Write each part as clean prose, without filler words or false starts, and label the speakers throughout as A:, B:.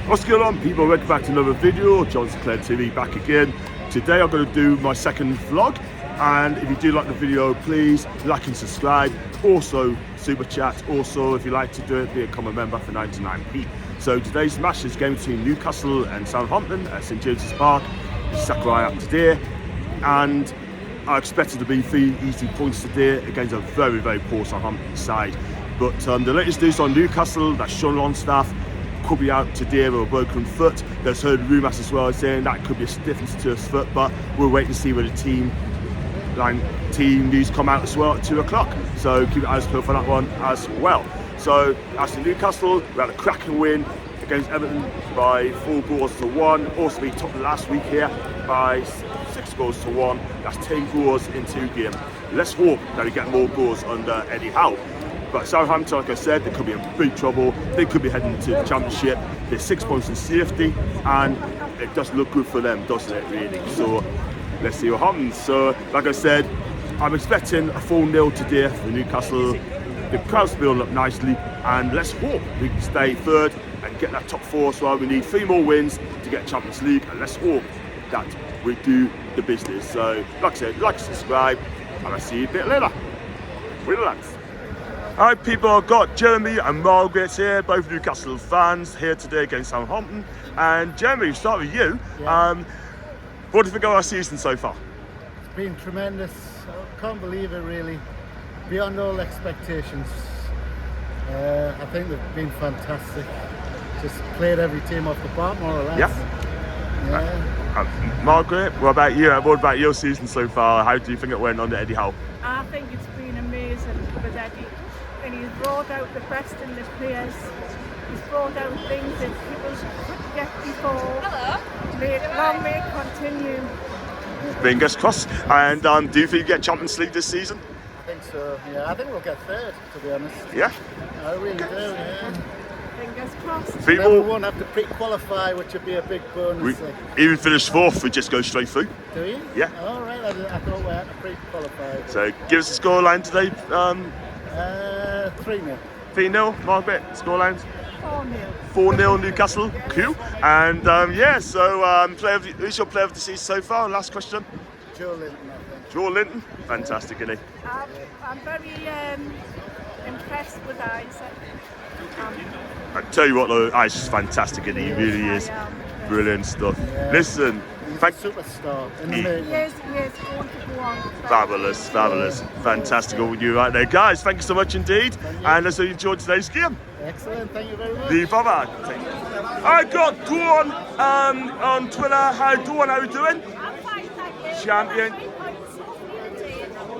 A: What's going on, people? Welcome back to another video. Sinclair TV back again. Today I'm going to do my second vlog, and if you do like the video, please like and subscribe. Also super chat. Also, if you like to do it, become a member for 99p. So today's match is game between Newcastle and Southampton at St James's Park. Sakurai up today, and I expect it to be 3 easy points today against a very, very poor Southampton side. But the latest news on Newcastle, that Sean Longstaff could be out today with a broken foot. There's heard rumours as well saying that could be a stiffness to his foot, but we'll wait and see where the team news come out as well at 2 o'clock. So keep your eyes peeled for that one as well. So as for Newcastle, we had a cracking win against Everton by 4 goals to 1. Also we topped last week here by 6 goals to 1. That's 10 goals in 2 games. Let's hope that we get more goals under Eddie Howe. But Southampton, like I said, they could be in big trouble. They could be heading to the Championship. They're 6 points in safety, and it does look good for them, doesn't it, really? So let's see what happens. So, like I said, I'm expecting a 4-0 today for Newcastle. The crowd's building up nicely, and let's hope we can stay third and get that top 4 as well. We need 3 more wins to get Champions League, and let's hope that we do the business. So, like I said, like and subscribe, and I'll see you a bit later. Relax. Alright people, I've got Jeremy and Margaret here, both Newcastle fans, here today against Southampton. And Jeremy, we'll start with you. Yeah. What do you think of our season so far?
B: It's been tremendous. I can't believe it, really. Beyond all expectations. I think they've been fantastic. Just played every team off the park, more or less.
A: Yeah. Margaret, what about you? What about your season so far? How do you think it went under Eddie Howe?
C: I think it's been amazing with Eddie. And he's brought out the best in the players. He's brought out things that people couldn't get before. Hello. Long may it continue.
A: Fingers crossed. And do you think you get Champions League this season?
B: I think so. Yeah, I think we'll get third, to be honest.
A: Yeah.
B: I really do. Yeah.
C: Fingers crossed.
B: Then we won't have to pre-qualify, which would be a big bonus.
A: Even finish 4th, we just go straight through.
B: Do you?
A: Yeah.
B: All right. I thought we had to pre-qualify.
A: So give us a scoreline today.
B: 3-0.
A: 3-0, Margaret, scorelines?
C: 4-0.
A: 4-0 Newcastle, cool. And yeah, so who's your player of the season so far? Last question.
B: Joe Linton, I think.
A: Joe Linton, fantastic, isn't he?
C: I'm very impressed with Isaac.
A: I tell you what though, Isaac's fantastic, isn't he? He really is. Brilliant stuff. Yeah. Listen.
B: He's a superstar in the making.
C: He is going to go on.
A: Fabulous, fabulous. Fantastic with you right there. Guys, thank you so much indeed. And let's hope you enjoyed today's game.
B: Excellent, thank you very much.
A: Bye-bye. I got Toon on Twitter. Hi Toon, how are you doing?
C: I'm fine, thank you.
A: Champion.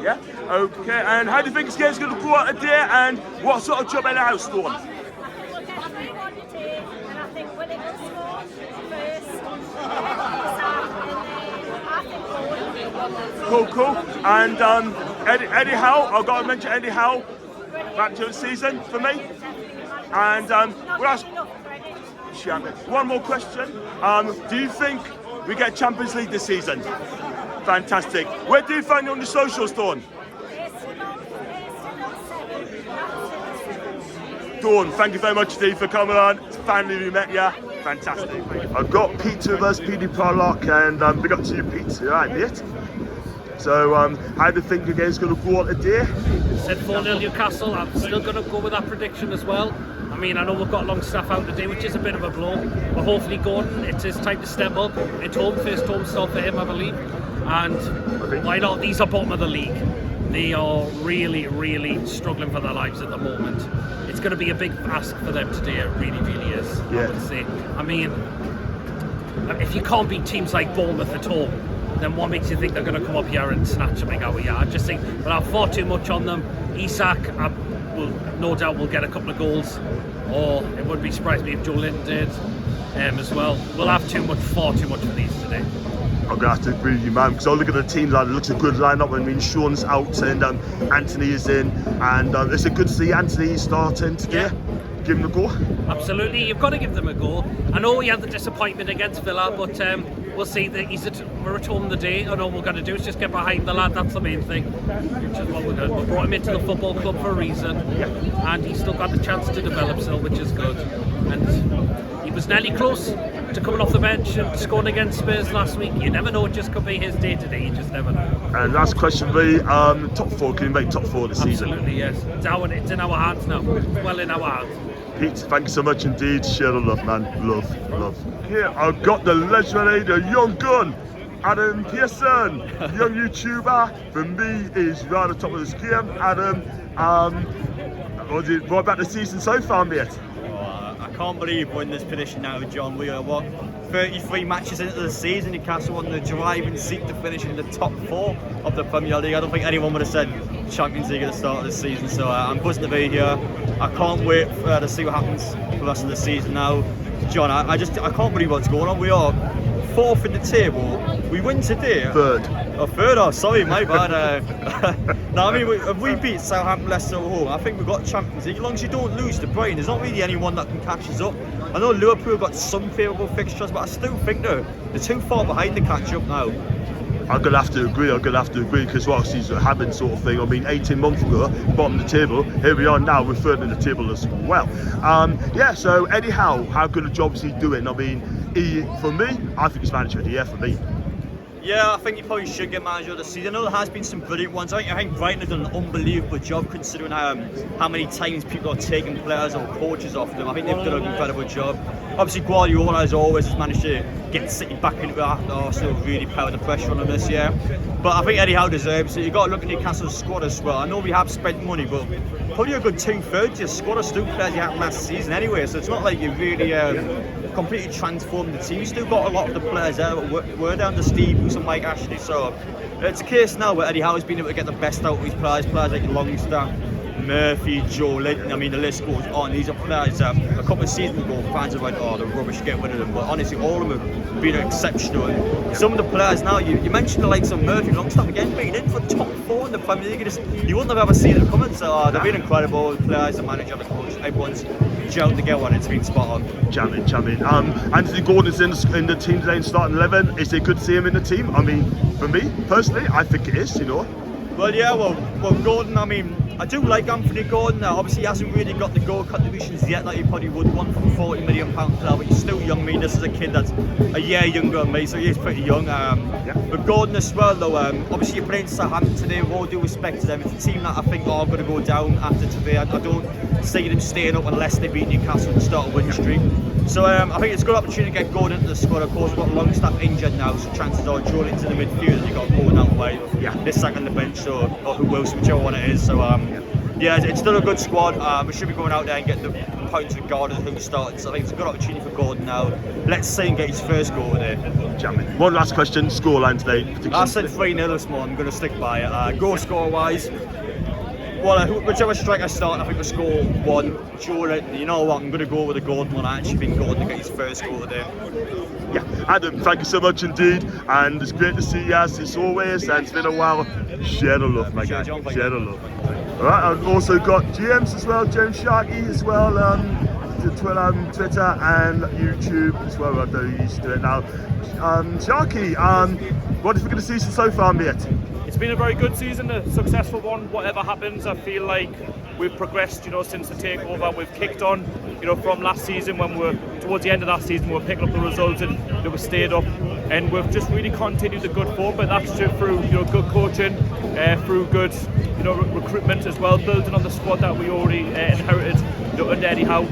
A: Yeah, okay. And how do you think this game's going to go out today? And what sort of job in the house, Toon?
C: I think we'll get 3-1 today, and I think Willie will score first.
A: Cool. And Eddie Howe, I've got to mention Eddie Howe back to the season for me. And one more question. Do you think we get Champions League this season? Fantastic. Where do you find it on the socials, Dawn? Dawn, thank you very much, Steve, for coming on. It's finally we met you. Fantastic. I've got Pete with us, PD Parlock, and big up to you, Pete. You alright, mate? So, how do you think the game's going to go on today?
D: Said 4-0 Newcastle. I'm still going to go with that prediction as well. I mean, I know we've got Longstaff out today, which is a bit of a blow. But hopefully, Gordon, it's his time to step up. It's first home start for him, I believe. And why not? These are bottom of the league. They are really, really struggling for their lives at the moment. It's going to be a big ask for them today. It really, really is. Yeah. I would say. I mean, if you can't beat teams like Bournemouth at all, then what makes you think they're going to come up here and snatch a big out? I just think we'll have far too much on them. Isak, no doubt will get a couple of goals, or it wouldn't be surprised me if Joe Linton did as well. We'll have far too much of these today.
A: I'm going to have to agree with you, man, because I look at the team, it looks a good lineup. I mean, Sean's out and Anthony is in, and it's a good to see Anthony starting today. Yeah. Give him a go.
D: Absolutely, you've got to give them a go. I know we had the disappointment against Villa, but we'll see that we're at home the day, and all we're going to do is just get behind the lad. That's the main thing, which is what we're doing. We brought him into the football club for a reason, and he's still got the chance to develop still, which is good. And he was nearly close to coming off the bench and scoring against Spurs last week. You never know, it just could be his day today, you just never know.
A: And last question, V, top 4, can you make top 4 this season?
D: Absolutely, yes. It's in our hands now. It's well in our hands.
A: Pete, thank you so much indeed. Share the love, man. Love. Here, I've got the legendary, the young gun, Adam Pearson, young YouTuber. For me, is right at the top of this game. Adam, what about the season so far, mate?
E: I can't believe we're in this position now, John. We are, 33 matches into the season. Newcastle on the driving seat to finish in the top 4 of the Premier League. I don't think anyone would have said Champions League at the start of the season, so I'm buzzing to be here. I can't wait to see what happens for the rest of the season now. John, I can't believe what's going on. We are 4th in the table. We win today.
A: 3rd.
E: Oh, 3rd, oh, sorry, my bad. No, I mean, if we beat Southampton, Leicester at home, I think we've got Champions League. As long as you don't lose to Brighton, there's not really anyone that can catch us up. I know Liverpool got some favourable fixtures, but I still think they're too far behind to catch up now.
A: I'm going to have to agree, because what season happened sort of thing. I mean, 18 months ago, bottom of the table, here we are now, we're 3rd in the table as well. Yeah, so Eddie Howe, how good a job is he doing? I mean, for me, I think he's manager of the year for me.
E: Yeah, I think he probably should get manager of the season. I know there has been some brilliant ones. I think Brighton have done an unbelievable job considering how many times people are taking players or coaches off them. I think they've done an incredible job. Obviously, Guardiola, as always, has managed to get City back into it after Arsenal really put the pressure on them this year. But I think Eddie Howe deserves it. You've got to look at Newcastle's squad as well. I know we have spent money, but probably a good 2/3 of your squad are still players you had last season anyway. So it's not like you really completely transformed the team. You still got a lot of the players there that were down to Steve Bruce and Mike Ashley. So it's a case now where Eddie Howe has been able to get the best out of his players like Longstaff, Murphy, Joe Linton. I mean, the list goes on. These are players a couple of seasons ago fans have went, oh, they're rubbish, get rid of them. But honestly, all of them have been exceptional. And some of the players now, you mentioned the likes of Murphy, Longstaff again, being in for top 4 in the Premier League. You wouldn't have ever seen it coming. So they've been incredible. The players, the manager, the coach, everyone's gelled together and it's been spot on.
A: Jamming. Anthony Gordon's in the team today, starting 11. Is it good to see him in the team? I mean, for me personally, I think it is. You know.
E: Well, yeah. Well, Gordon. I mean, I do like Anthony Gordon. Obviously, he hasn't really got the goal contributions yet that he probably would want from a £40 million player, but he's still young. I mean, this is a kid that's a year younger than me, so he is pretty young. But Gordon as well, though, obviously you're playing Southampton today, with all due respect to them. It's a team that I think are going to go down after today. I don't see them staying up unless they beat Newcastle and start a winning streak. So I think it's a good opportunity to get Gordon into the squad. Of course, we've got Longstaff injured now, so chances are Joe into the midfield, you've got Gordon out the way. This second on the bench, or who else, whichever one it is. So yeah, it's still a good squad. We should be going out there and get the points regardless of who starts. So I think it's a good opportunity for Gordon now. Let's see him get his first goal today.
A: Jamming. One last question, scoreline today.
E: I said 3-0 this morning, I'm going to stick by it. Goal score wise, well, whichever striker start, I think we'll score 1. Joe, you know what, I'm going to go with the Gordon one. I actually think Gordon to get his first goal today.
A: Yeah, Adam, thank you so much indeed, and it's great to see you as always, and it's been a while. Share the love, my guy. Share the love. Alright, I've also got James as well, James Sharkey as well, Twitter and YouTube as well. I'm very used to it now. Sharkey, what have you going to see so far, mate?
F: It's been a very good season, a successful one. Whatever happens, I feel like we've progressed, since the takeover. We've kicked on, from last season when we were towards the end of that season, we were picking up the results and we stayed up. And we've just really continued the good form, but that's just through good coaching, through good recruitment as well, building on the squad that we already inherited under Eddie Howe.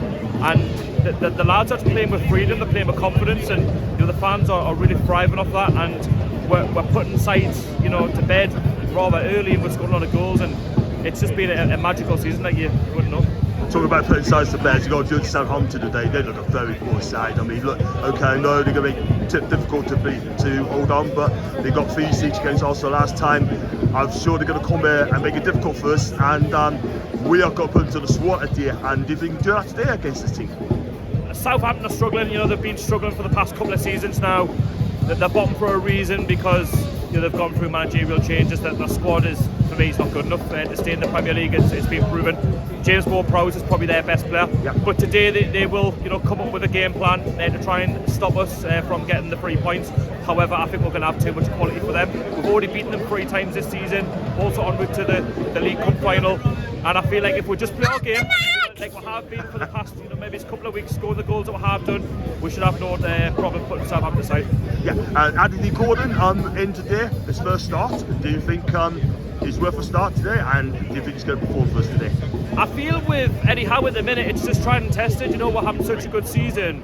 F: And the lads are playing with freedom, they're playing with confidence, and the fans are really thriving off that. And we're putting sides to bed rather early, and we're scoring a lot of goals, and it's just been a magical season that you wouldn't know.
A: Talking about putting sides to bed, you got to do it to Southampton today. They look a very poor side. I mean, look, okay, I know they're going to be difficult to hold on, but they got 3 siege games also last time. I'm sure they're going to come here and make it difficult for us, and we are going to put them to the swat today. And do you think you can do that today against this team?
F: Southampton are struggling. They've been struggling for the past couple of seasons now. They're bottom for a reason because they've gone through managerial changes. That their squad is, for me, is not good enough to stay in the Premier League. It's been proven. James Ward-Prowse is probably their best player, but today they will come up with a game plan to try and stop us from getting the 3 points. However, I think we're going to have too much quality for them. We've already beaten them 3 times this season, also en route to the League Cup final. And I feel like if we just play our game, like we have been for the past, maybe it's a couple of weeks, score the goals that we have done, we should have no problem putting Southampton aside.
A: Yeah, and Andy Gordon in today, his first start. Do you think he's worth a start today, and do you think he's going to perform for us today?
F: I feel with Eddie Howe at the minute, it's just tried and tested. We're having such a good season.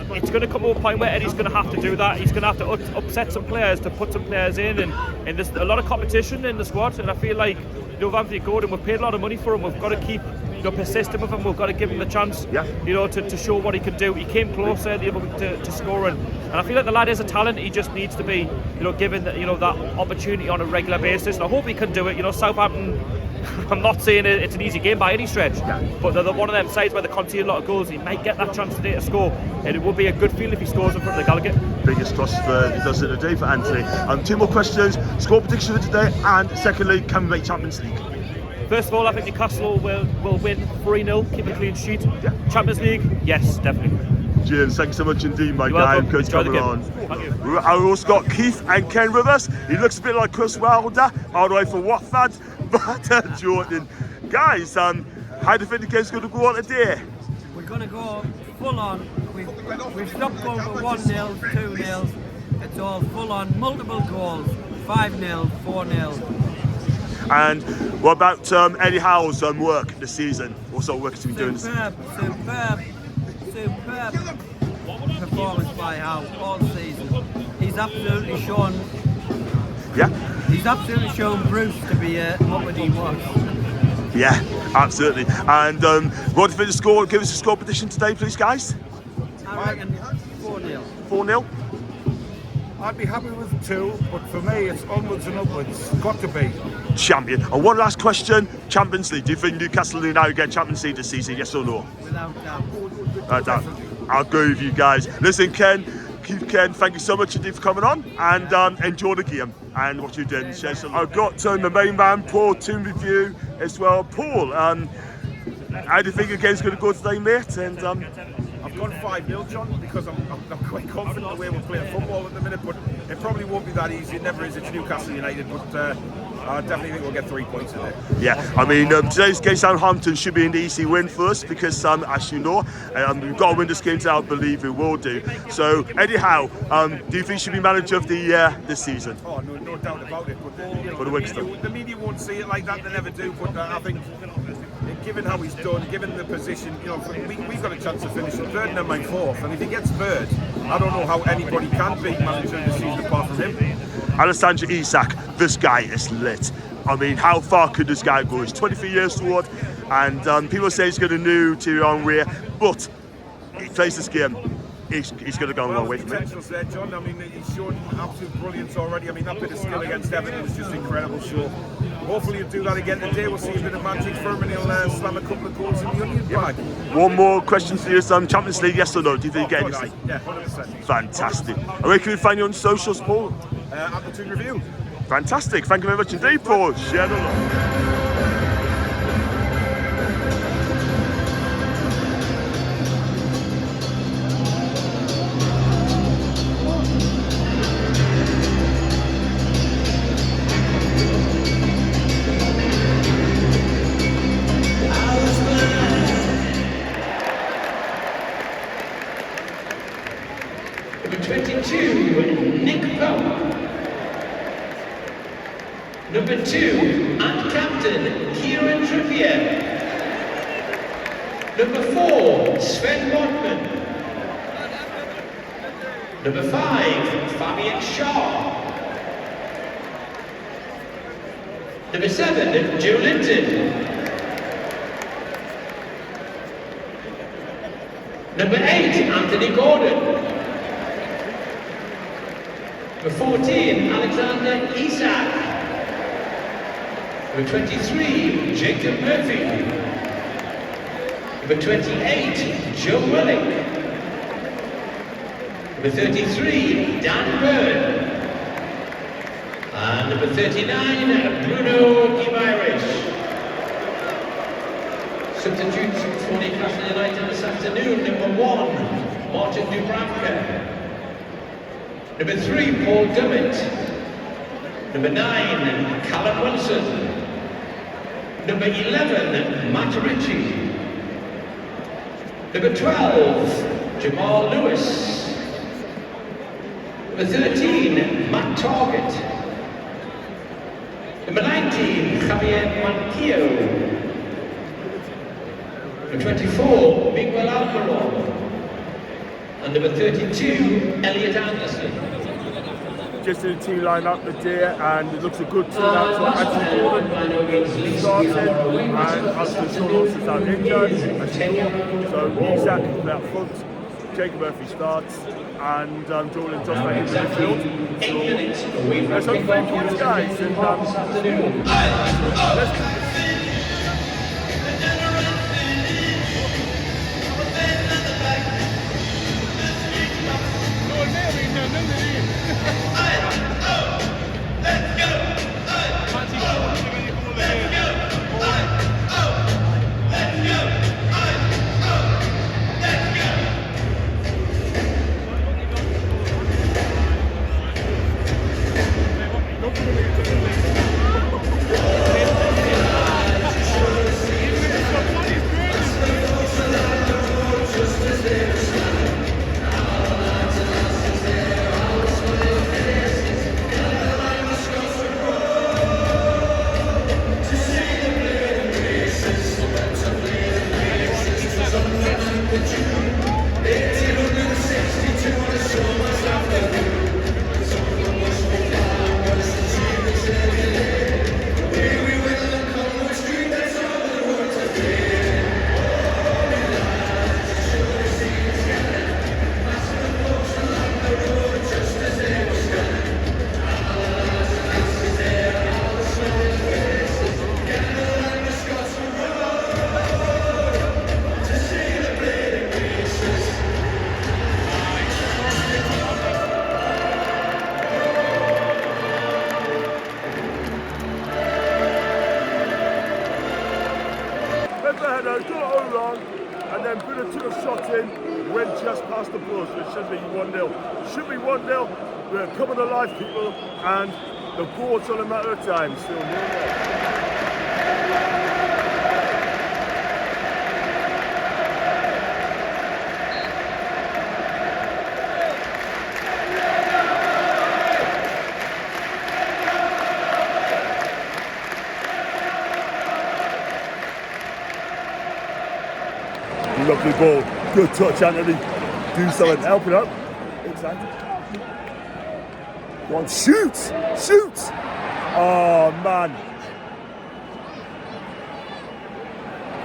F: It's going to come to a point where Eddie's going to have to do that. He's going to have to upset some players to put some players in, and there's a lot of competition in the squad. And I feel like, with Anthony Gordon, we've paid a lot of money for him. We've got to keep persistent with him. We've got to give him the chance, to show what he can do. He came closer the other week to scoring, and I feel like the lad is a talent. He just needs to be, given that opportunity on a regular basis. And I hope he can do it. Southampton, I'm not saying it's an easy game by any stretch, but they're one of them sides where they concede a lot of goals. He might get that chance today to score, and it would be a good feeling if he scores in front of the Gallagher.
A: Biggest cross for he does it today for Anthony. Two more questions: score prediction for today, and secondly, can we make Champions League?
F: First of all, I think Newcastle will win 3-0, keep a clean sheet. Champions League, yes, definitely.
A: James, thanks so much indeed, my
F: You're
A: guy.
F: welcome.
A: Good
F: Enjoy the
A: coming
F: game.
A: on.
F: Thank you.
A: I've also got Keith and Ken with us. He looks a bit like Chris Wilder, all the way from Watford. But Jordan, guys, how do you think the game's going to go on today?
G: We're going to go full on. We've stopped going for 1-0, 2-0. It's all full on, multiple goals, 5-0, 4-0.
A: And what about Eddie Howe's work this season? What sort of work has he been doing?
G: Superb performance by Howe all season. He's absolutely shown.
A: Yeah.
G: He's absolutely shown Bruce to be what he was.
A: Yeah, absolutely. And what do you think the score? Give us a score prediction today, please, guys.
G: I reckon 4-0.
A: 4-0.
H: I'd be happy with 2, but for me it's onwards and upwards. Got to be.
A: Champion. And one last question: Champions League. Do you think Newcastle United get Champions League this season? Yes or no?
G: Without doubt.
A: I'll go with you guys. Listen, Ken, thank you so much indeed for coming on, and enjoy the game and what you did. I've got the main man, Paul, Toon review as well. Paul, how do you think the game's going to go today, mate? And
H: I've gone 5-0, John, because I'm quite confident the way we're playing football at the minute, but it probably won't be that easy. It never is. It's Newcastle United, but I definitely think we'll get 3 points in there.
A: Yeah, I mean, today's game, Southampton should be an easy win for us because, as you know, we've got to win this game today. I believe we will do. So, Eddie Howe, do you think he should be manager of the year this season?
H: Oh, no doubt about it. But
A: For the
H: the media won't see it like that. They never do. But I think, given how he's done, given the position, we've got a chance to finish third and then my fourth. And if he gets third, I don't know how anybody can be manager this season apart from him.
A: Alessandro Isak, this guy is lit. I mean, how far could this guy go? He's 23 years old, and people say he's got a new Thierry Henry, but he plays this game. He's going to go a long way from it.
H: Potential's there, John. I mean, he's shown absolute brilliance already. I mean, that bit of skill against Everton was just incredible. So hopefully he'll do that again today. We'll see a bit of magic from him, and he'll slam a couple of goals in the onion bag.
A: One more question for you, Champions League, yes or no? Do you think you get anything?
H: Yeah, 100%.
A: Fantastic. And where can we find you on socials, Paul?
H: At the Toon Review.
A: Fantastic. Thank you very much indeed, Paul. Share the love.
I: Number 22, Nick Pope. Number 2, and captain, Kieran Trippier. Number 4, Sven Botman. Number 5, Fabian Shaw. Number 7, Joe Linton. Number 8, Anthony Gordon. Number 14, Alexander Isak. Number 23, Jacob Murphy. Number 28, Joe Willick. Number 33, Dan Byrne. And number 39, Bruno Guimaraes. Substitutes for Newcastle United this afternoon. Number 1, Martin Dubravka. Number 3, Paul Dummett. Number 9, Callum Wilson. Number 11, Matt Ritchie. Number 12, Jamal Lewis. Number 13, Matt Target. Number 19, Javier Manquillo. Number 24, Miguel Almiron. And number 32, Elliot Anderson.
A: Just in the team line-up today, and it looks a good turnout. So Anthony Gordon starting, and Alfred Sean Olsen's out injured, so Isaac can play up front, Jacob Murphy starts, and Jordan Josh back in the midfield. So let's hope for points, guys, and let's and then Buddha took a shot in, went just past the buzz, so it should be 1-0. Should be 1-0, we're coming alive, people, and the board's on a matter of time, still 0-0. Lovely ball, good touch, Anthony. Do something, help it up. Exactly. Go on, shoot! Shoot! Oh man.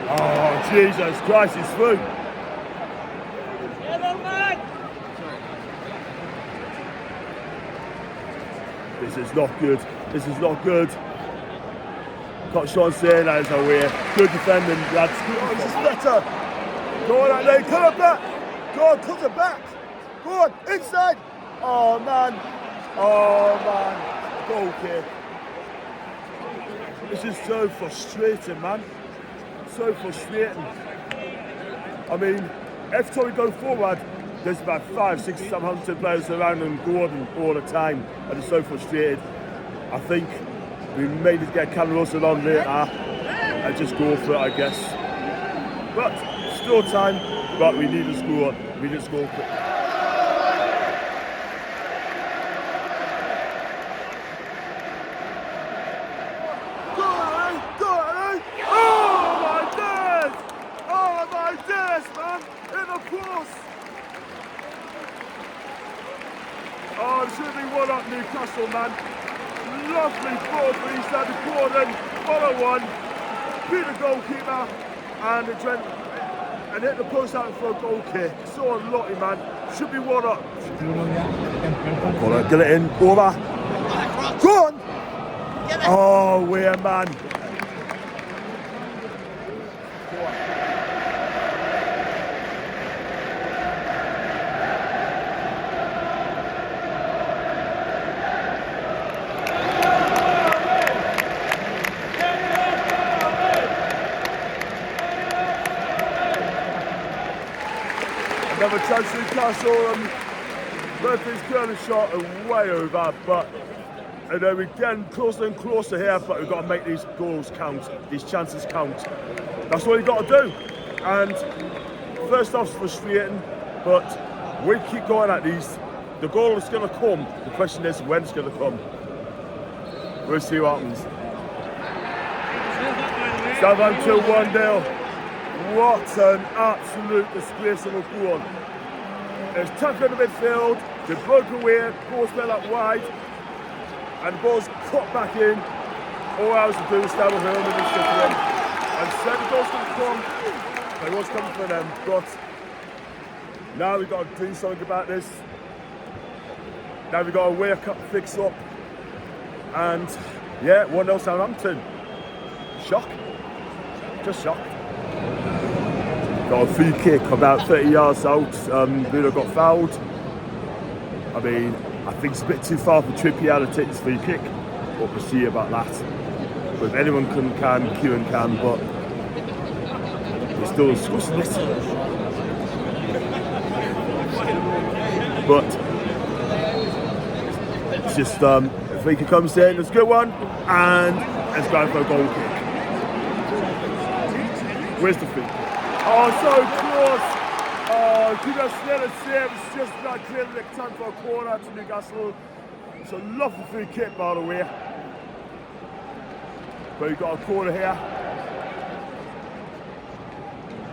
A: Oh Jesus Christ, it's through. This is not good. This is not good. Got Sean saying that is away. Good defending, lads. Oh, this is better. Go on, Anthony, cut it back! Go on, cut it back! Go on, inside! Oh man! Oh man! Goal kick. This is so frustrating, man. So frustrating. I mean, every time we go forward, there's about 500, 600, 700 players around and Gordon all the time. I'm just so frustrated. I think we may need to get Callum on later and just go for it, I guess. But still time, but we need to score. We need to score quick. Go on, oh my days! Oh my days, man! In the post! Oh, it should be 1-up Newcastle, man. Lovely ball for East End Gordon. 1-1. Beat the goalkeeper and it went and hit the post out for a goal kick. So unlucky, man. Should be 1-up. Go on, get it in. Over. Go on. Oh, where, man. Another chance Newcastle, Murphy's curling shot and way over, but And then we're getting closer and closer here, but we've got to make these goals count, these chances count. That's what you've got to do. And first off's frustrating, but we keep going at these. The goal is going to come. The question is when it's going to come. We'll see what happens. Southampton 1-0. What an absolute disgrace of a goal. It's tackled in the midfield, they broke away, post fell up wide, and the ball's cut back in. All I was to do is stand with him and just stick them. And said the goal's going to come. It was coming for them, but now we've got to do something about this. Now we've got to wake up, fix up, and yeah, 1-0 Southampton. Shock. Just shocked. Got a free kick about 30 yards out. Bruno got fouled. I mean, I think it's a bit too far for Trippier to take this free kick, but we'll see about that. But if anyone can, Kieran can, but we're still discussing this. But it's just the free kick comes in, it's a good one, and it's going for a goal kick. Where's the free kick? Oh, so close! Oh, keep us still and save. It's just not clear the time for a corner to Newcastle. It's a lovely free kick, by the way. But you've got a corner here.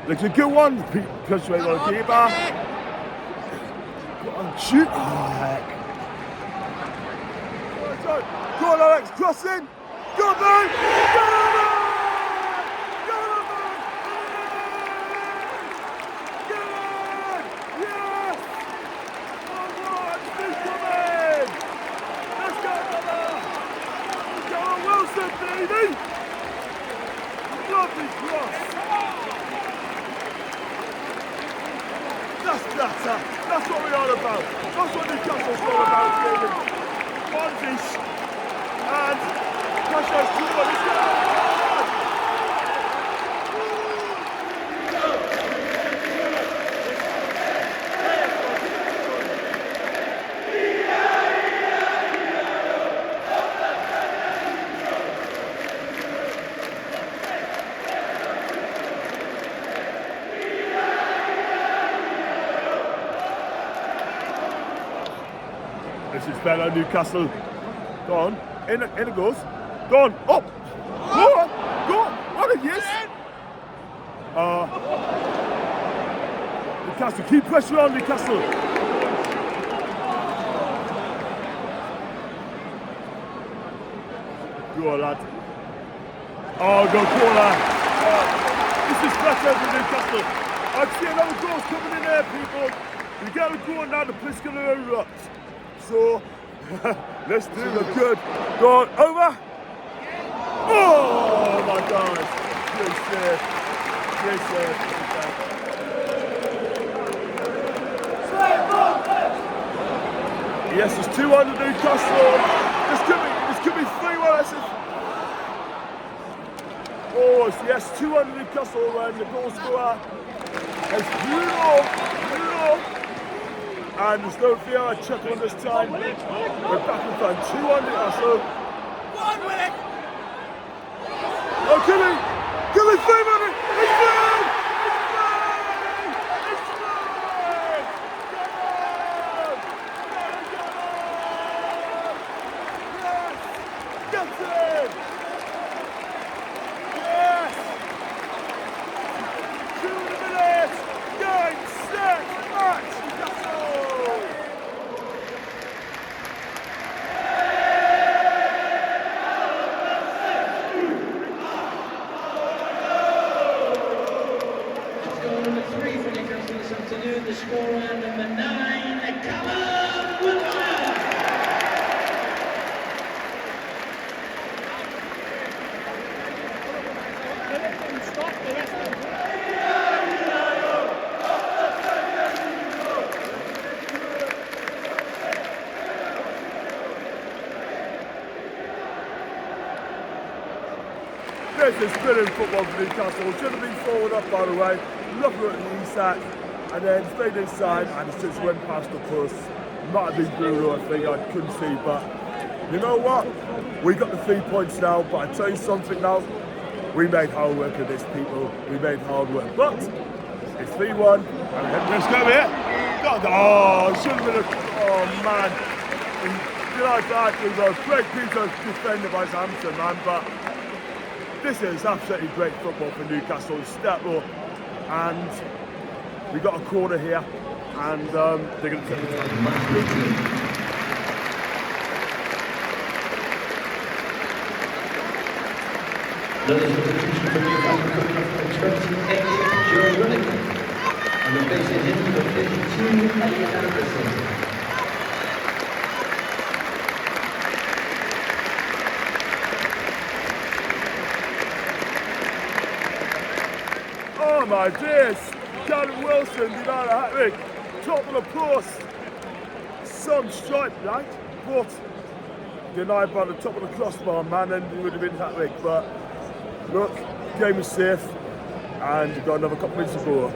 A: Looks a good one. Push right on the keeper. Go on, shoot! Oh, heck. Go on, Alex, crossing! Go on, man! Go on! That's what we're all about. That's what Newcastle's all about, David. Bondish and Cash's 2-1. Let's go! This is better, Newcastle. Go on. In it goes. Go on. Up. Go on. Go on. What a yes. Newcastle. Keep pressure on, Newcastle. Go on, lad. Oh, go corner. This is pressure for Newcastle. I see another goal coming in there, people. You got to go on now, the place going to erupt. So, let's do the good. Go on, over. Oh my God. Great save. Great save. Yes, it's 2-1 to Newcastle. This could be 3-1. Oh, yes, 2-1 to Newcastle and the goal scorer is Bruno. And there's no fear, I chuck on this time. We're back in front, 2-1 Newcastle. 1 minute! Oh, Callum! 3 minutes! It's through! It's through! Yes! Get it! Yes! 2 minutes! Game, set, match!
I: The scorer, number 9, Callum with
A: This is brilliant football for Newcastle. Should have been forward up, by the way. Look at the sack. And then stayed inside and it's just went past the post. Might have been Bruno, I think, I couldn't see, but you know what? We got the 3 points now, but I tell you something now. We made hard work of this, people. We made hard work. But it's 3-1. Let's go here. Oh, should have been a... Oh, man. You know, that was a great piece of defended by Southampton, man. But this is absolutely great football for Newcastle. Step up. And we got a corner here. And they're going to take the time.
I: Another substitution for Newcastle coming up for 28, Joe Running. And replacing him for 52, Elliot Anderson.
A: Oh my days! Callum Wilson did not a hat-trick. Top of the post. Some stripe, right? But denied by the top of the crossbar, man, and it would have been hat-trick. But look, game is safe, and you've got another couple minutes to go.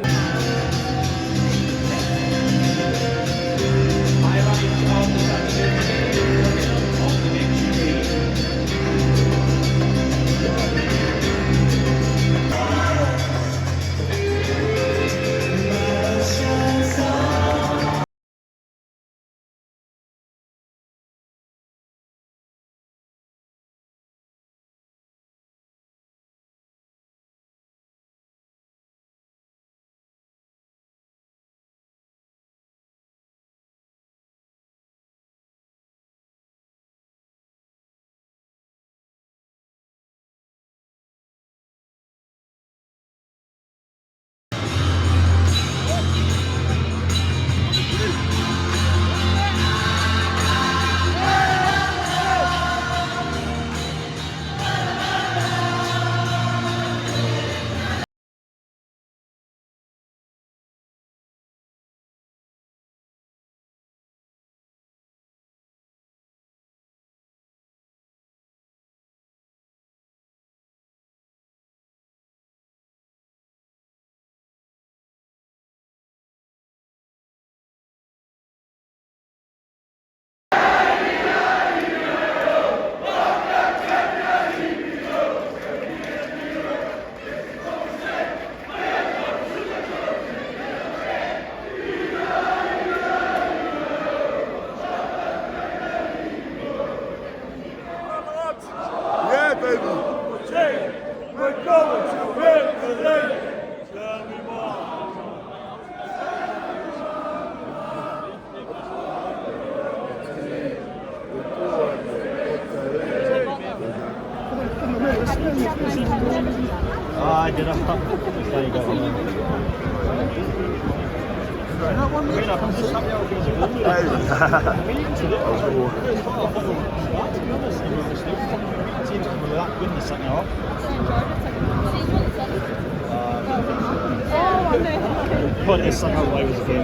E: I did a there you go. But it's somehow away with the game.